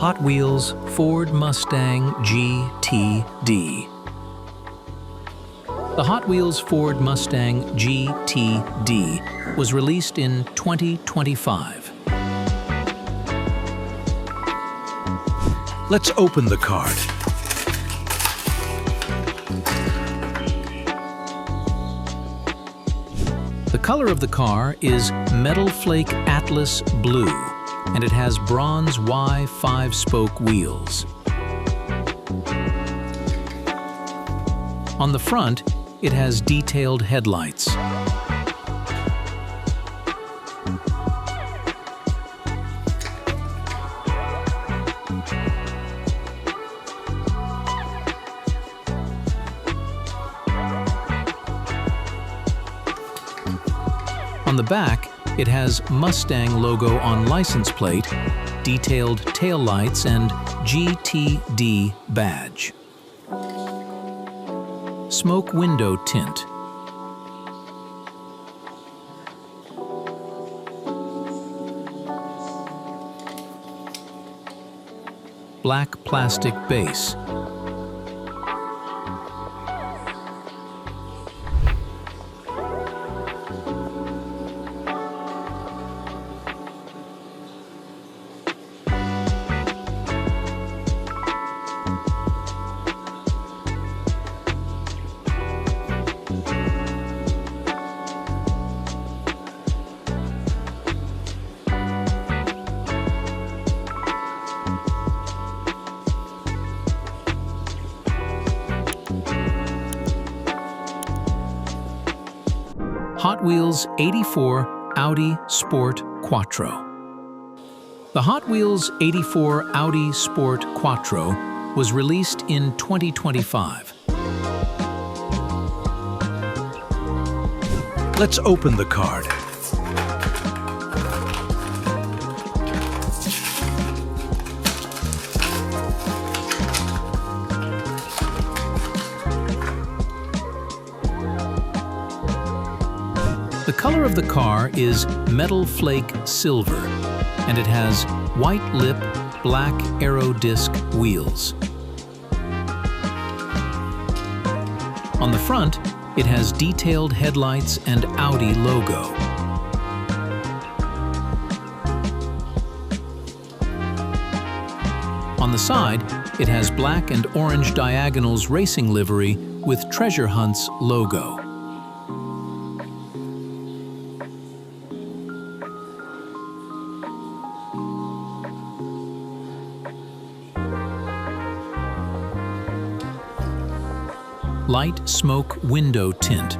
Hot Wheels Ford Mustang GTD. The Hot Wheels Ford Mustang GTD was released in 2025. Let's open the card. The color of the car is Metal Flake Atlas Blue, and it has bronze Y 5-spoke wheels. On the front, it has detailed headlights. On the back, it has Mustang logo on license plate, detailed taillights, and GTD badge. Smoke window tint. Black plastic base. Hot Wheels 84 Audi Sport Quattro. The Hot Wheels 84 Audi Sport Quattro was released in 2025. Let's open the card. The color of the car is Metal Flake Silver, and it has white lip, black aero disc wheels. On the front, it has detailed headlights and Audi logo. On the side, it has black and orange diagonals racing livery with Treasure Hunt's logo. Light smoke window tint.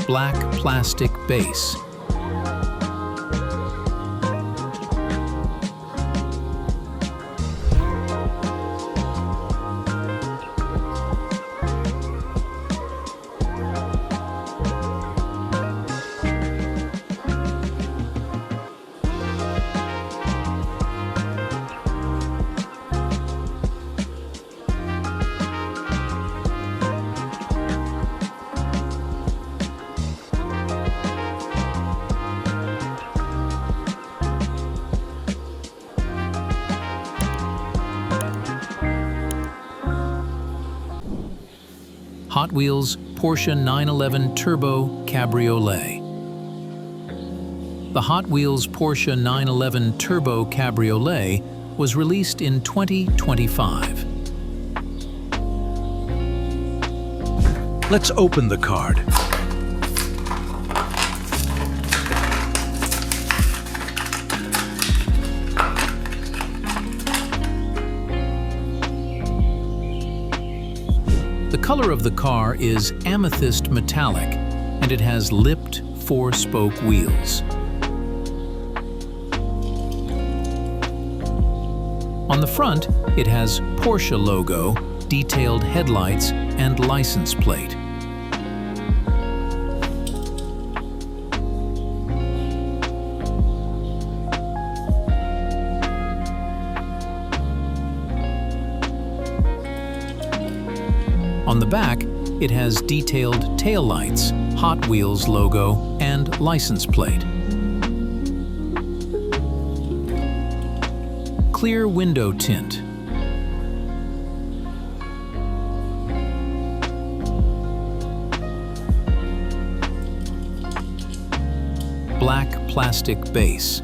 Black plastic base. Hot Wheels Porsche 911 Turbo Cabriolet. The Hot Wheels Porsche 911 Turbo Cabriolet was released in 2025. Let's open the card. The color of the car is amethyst metallic, and it has lipped 4-spoke wheels. On the front, it has Porsche logo, detailed headlights, and license plate. On the back, it has detailed taillights, Hot Wheels logo, and license plate. Clear window tint. Black plastic base.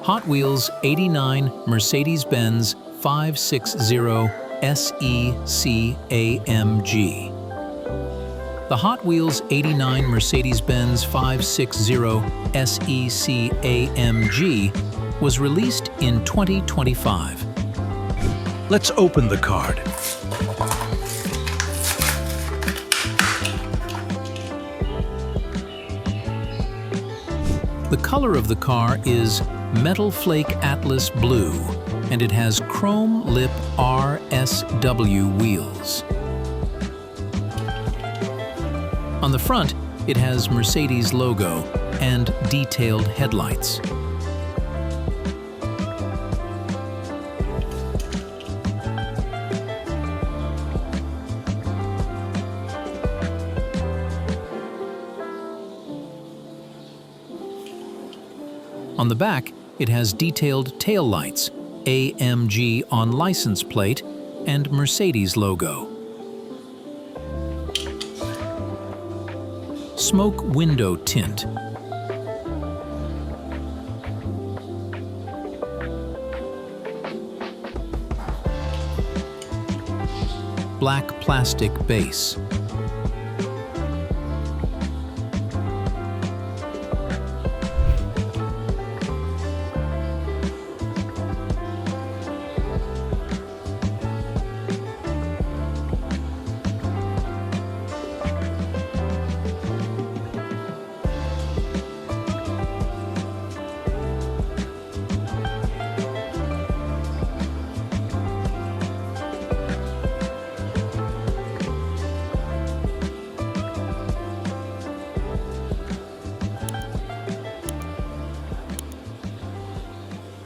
Hot Wheels 89 Mercedes-Benz 560 SEC AMG. The Hot Wheels 89 Mercedes-Benz 560 SEC AMG was released in 2025. Let's open the card. The color of the car is Metal Flake Atlas Blue, and it has chrome lip RSW wheels. On the front, it has Mercedes logo and detailed headlights. On the back, it has detailed taillights, AMG on license plate, and Mercedes logo. Smoke window tint. Black plastic base.